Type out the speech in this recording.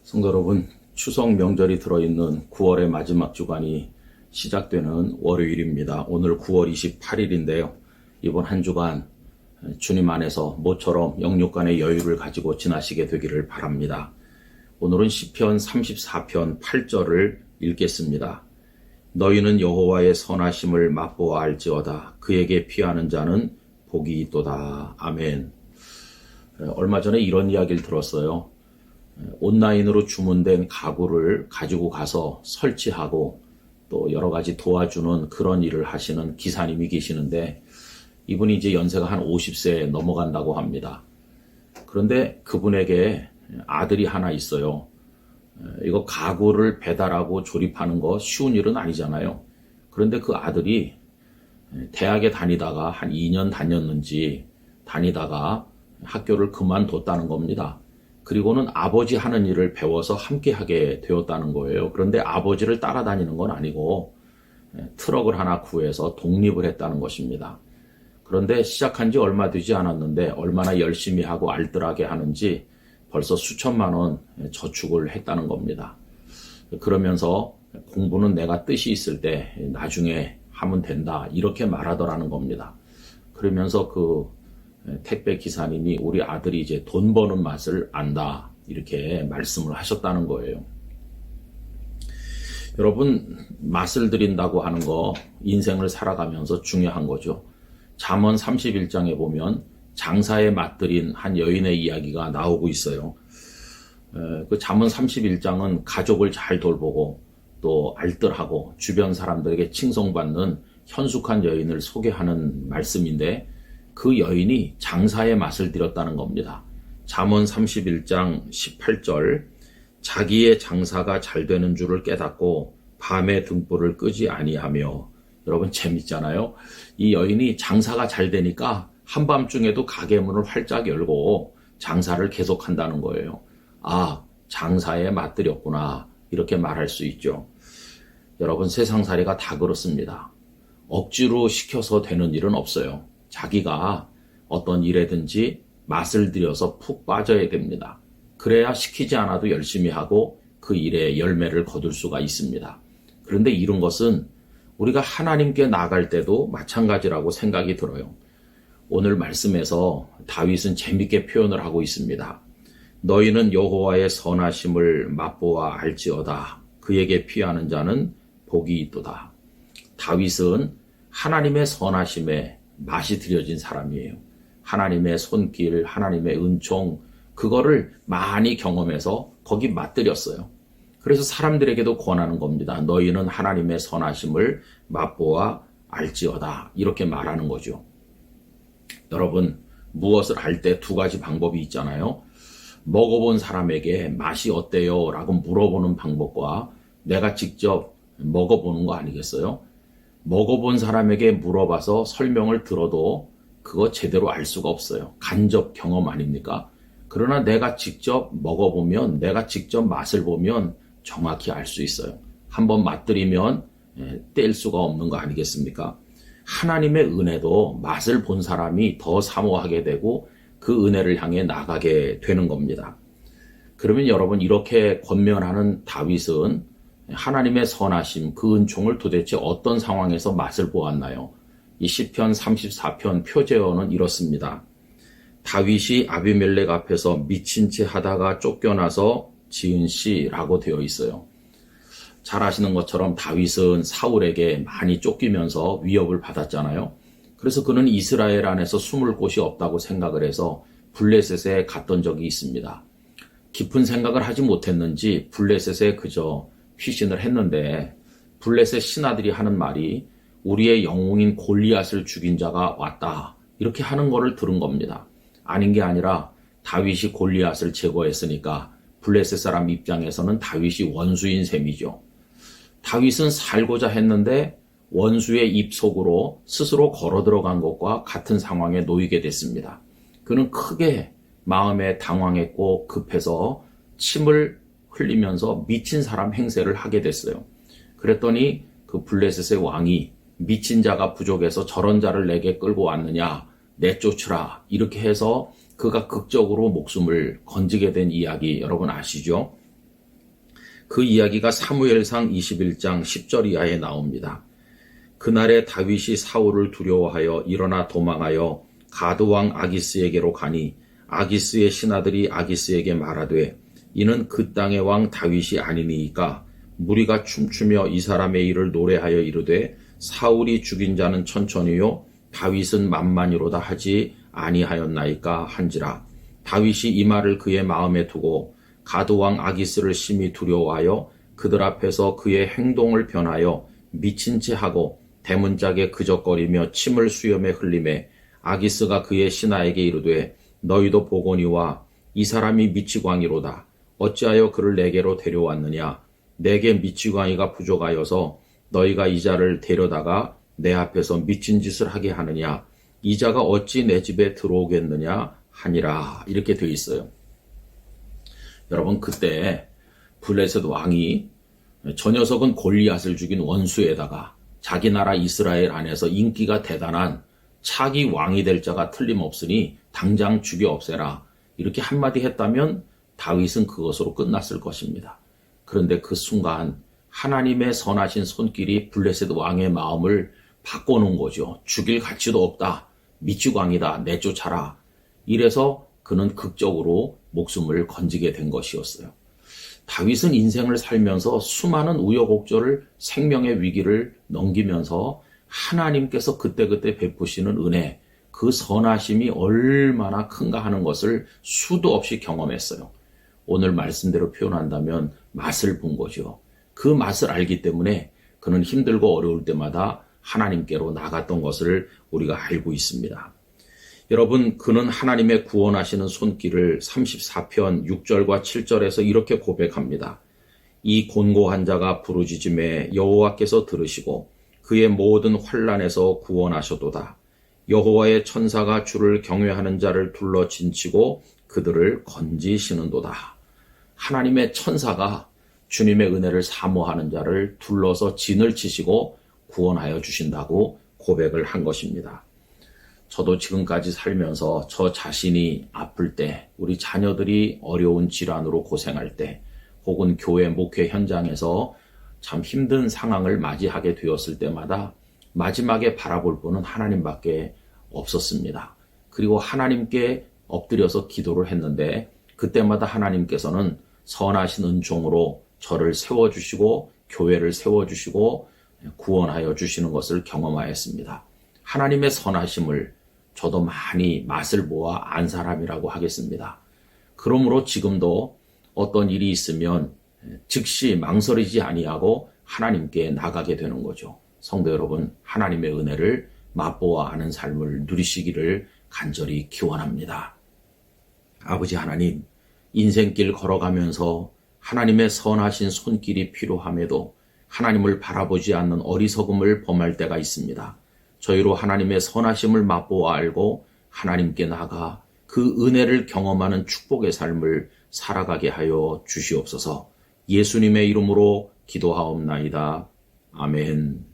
성도 여러분, 추석 명절이 들어있는 9월의 마지막 주간이 시작되는 월요일입니다. 오늘 9월 28일인데요. 이번 한 주간 주님 안에서 모처럼 영육간의 여유를 가지고 지나시게 되기를 바랍니다. 오늘은 시편 34편 8절을 읽겠습니다. 너희는 여호와의 선하심을 맛보아 알지어다. 그에게 피하는 자는 복이 있도다. 아멘. 얼마 전에 이런 이야기를 들었어요. 온라인으로 주문된 가구를 가지고 가서 설치하고 또 여러 가지 도와주는 그런 일을 하시는 기사님이 계시는데 이분이 이제 연세가 한 50세에 넘어간다고 합니다. 그런데 그분에게 아들이 하나 있어요. 이거 가구를 배달하고 조립하는 거 쉬운 일은 아니잖아요. 그런데 그 아들이 대학에 다니다가 한 2년 다녔는지 다니다가 학교를 그만뒀다는 겁니다. 그리고는 아버지 하는 일을 배워서 함께 하게 되었다는 거예요. 그런데 아버지를 따라다니는 건 아니고 트럭을 하나 구해서 독립을 했다는 것입니다. 그런데 시작한 지 얼마 되지 않았는데 얼마나 열심히 하고 알뜰하게 하는지 벌써 수천만 원 저축을 했다는 겁니다. 그러면서 공부는 내가 뜻이 있을 때 나중에 하면 된다 이렇게 말하더라는 겁니다. 그러면서 그 택배 기사님이 우리 아들이 이제 돈 버는 맛을 안다 이렇게 말씀을 하셨다는 거예요. 여러분, 맛을 들인다고 하는 거 인생을 살아가면서 중요한 거죠. 잠언 31장에 보면 장사에 맛들인 한 여인의 이야기가 나오고 있어요. 그 잠언 31장은 가족을 잘 돌보고 또 알뜰하고 주변 사람들에게 칭송받는 현숙한 여인을 소개하는 말씀인데 그 여인이 장사의 맛을 들였다는 겁니다. 잠언 31장 18절 자기의 장사가 잘 되는 줄을 깨닫고 밤에 등불을 끄지 아니하며. 여러분 재밌잖아요. 이 여인이 장사가 잘 되니까 한밤중에도 가게 문을 활짝 열고 장사를 계속한다는 거예요. 아, 장사에 맛들였구나 이렇게 말할 수 있죠. 여러분, 세상살이가 다 그렇습니다. 억지로 시켜서 되는 일은 없어요. 자기가 어떤 일에든지 맛을 들여서 푹 빠져야 됩니다. 그래야 시키지 않아도 열심히 하고 그 일에 열매를 거둘 수가 있습니다. 그런데 이런 것은 우리가 하나님께 나아갈 때도 마찬가지라고 생각이 들어요. 오늘 말씀에서 다윗은 재밌게 표현을 하고 있습니다. 너희는 여호와의 선하심을 맛보아 알지어다. 그에게 피하는 자는 복이 있도다. 다윗은 하나님의 선하심에 맛이 들여진 사람이에요. 하나님의 손길, 하나님의 은총, 그거를 많이 경험해서 거기 맛들였어요. 그래서 사람들에게도 권하는 겁니다. 너희는 하나님의 선하심을 맛보아 알지어다. 이렇게 말하는 거죠. 여러분, 무엇을 할 때 두 가지 방법이 있잖아요. 먹어본 사람에게 맛이 어때요? 라고 물어보는 방법과 내가 직접 먹어보는 거 아니겠어요? 먹어본 사람에게 물어봐서 설명을 들어도 그거 제대로 알 수가 없어요. 간접 경험 아닙니까? 그러나 내가 직접 먹어보면, 내가 직접 맛을 보면 정확히 알 수 있어요. 한번 맛들이면 뗄 수가 없는 거 아니겠습니까? 하나님의 은혜도 맛을 본 사람이 더 사모하게 되고 그 은혜를 향해 나가게 되는 겁니다. 그러면 여러분, 이렇게 권면하는 다윗은 하나님의 선하심, 그 은총을 도대체 어떤 상황에서 맛을 보았나요? 이 시편 34편 표제어는 이렇습니다. 다윗이 아비멜렉 앞에서 미친 채 하다가 쫓겨나서 지은 시라고 되어 있어요. 잘 아시는 것처럼 다윗은 사울에게 많이 쫓기면서 위협을 받았잖아요. 그래서 그는 이스라엘 안에서 숨을 곳이 없다고 생각을 해서 블레셋에 갔던 적이 있습니다. 깊은 생각을 하지 못했는지 블레셋에 그저 휘신을 했는데 블레셋 신하들이 하는 말이 우리의 영웅인 골리앗을 죽인 자가 왔다 이렇게 하는 거를 들은 겁니다. 아닌 게 아니라 다윗이 골리앗을 제거했으니까 블레셋 사람 입장에서는 다윗이 원수인 셈이죠. 다윗은 살고자 했는데 원수의 입속으로 스스로 걸어 들어간 것과 같은 상황에 놓이게 됐습니다. 그는 크게 마음에 당황했고 급해서 침을 흘리면서 미친 사람 행세를 하게 됐어요. 그랬더니 그 블레셋의 왕이 미친 자가 부족해서 저런 자를 내게 끌고 왔느냐, 내쫓으라. 이렇게 해서 그가 극적으로 목숨을 건지게 된 이야기 여러분 아시죠? 그 이야기가 사무엘상 21장 10절 이하에 나옵니다. 그날에 다윗이 사울을 두려워하여 일어나 도망하여 가드왕 아기스에게로 가니 아기스의 신하들이 아기스에게 말하되 이는 그 땅의 왕 다윗이 아니니이까 무리가 춤추며 이 사람의 일을 노래하여 이르되 사울이 죽인 자는 천천히요 다윗은 만만이로다 하지 아니하였나이까 한지라. 다윗이 이 말을 그의 마음에 두고 가드왕 아기스를 심히 두려워하여 그들 앞에서 그의 행동을 변하여 미친 채 하고 대문짝에 그적거리며 침을 수염에 흘리매 아기스가 그의 신하에게 이르되 너희도 보거니와 이 사람이 미치광이로다. 어찌하여 그를 내게로 데려왔느냐. 내게 미치광이가 부족하여서 너희가 이 자를 데려다가 내 앞에서 미친 짓을 하게 하느냐. 이 자가 어찌 내 집에 들어오겠느냐 하니라. 이렇게 되어 있어요. 여러분 그때 블레셋 왕이 저 녀석은 골리앗을 죽인 원수에다가 자기 나라 이스라엘 안에서 인기가 대단한 차기 왕이 될 자가 틀림없으니 당장 죽여 없애라. 이렇게 한마디 했다면 다윗은 그것으로 끝났을 것입니다. 그런데 그 순간 하나님의 선하신 손길이 블레셋 왕의 마음을 바꿔놓은 거죠. 죽일 가치도 없다. 미치광이다. 내쫓아라. 이래서 그는 극적으로 목숨을 건지게 된 것이었어요. 다윗은 인생을 살면서 수많은 우여곡절을 생명의 위기를 넘기면서 하나님께서 그때그때 베푸시는 은혜, 그 선하심이 얼마나 큰가 하는 것을 수도 없이 경험했어요. 오늘 말씀대로 표현한다면 맛을 본 거죠. 그 맛을 알기 때문에 그는 힘들고 어려울 때마다 하나님께로 나갔던 것을 우리가 알고 있습니다. 여러분, 그는 하나님의 구원하시는 손길을 34편 6절과 7절에서 이렇게 고백합니다. 이 곤고한 자가 부르짖음에 여호와께서 들으시고 그의 모든 환난에서 구원하셔도다. 여호와의 천사가 주를 경외하는 자를 둘러 진치고 그들을 건지시는도다. 하나님의 천사가 주님의 은혜를 사모하는 자를 둘러서 진을 치시고 구원하여 주신다고 고백을 한 것입니다. 저도 지금까지 살면서 저 자신이 아플 때, 우리 자녀들이 어려운 질환으로 고생할 때, 혹은 교회 목회 현장에서 참 힘든 상황을 맞이하게 되었을 때마다 마지막에 바라볼 분은 하나님밖에 없었습니다. 그리고 하나님께 엎드려서 기도를 했는데 그때마다 하나님께서는 선하신 은총으로 저를 세워주시고 교회를 세워주시고 구원하여 주시는 것을 경험하였습니다. 하나님의 선하심을 저도 많이 맛을 보아 안 사람이라고 하겠습니다. 그러므로 지금도 어떤 일이 있으면 즉시 망설이지 아니하고 하나님께 나가게 되는 거죠. 성도 여러분, 하나님의 은혜를 맛보아 아는 삶을 누리시기를 간절히 기원합니다. 아버지 하나님, 인생길 걸어가면서 하나님의 선하신 손길이 필요함에도 하나님을 바라보지 않는 어리석음을 범할 때가 있습니다. 저희로 하나님의 선하심을 맛보아 알고 하나님께 나가 그 은혜를 경험하는 축복의 삶을 살아가게 하여 주시옵소서. 예수님의 이름으로 기도하옵나이다. 아멘.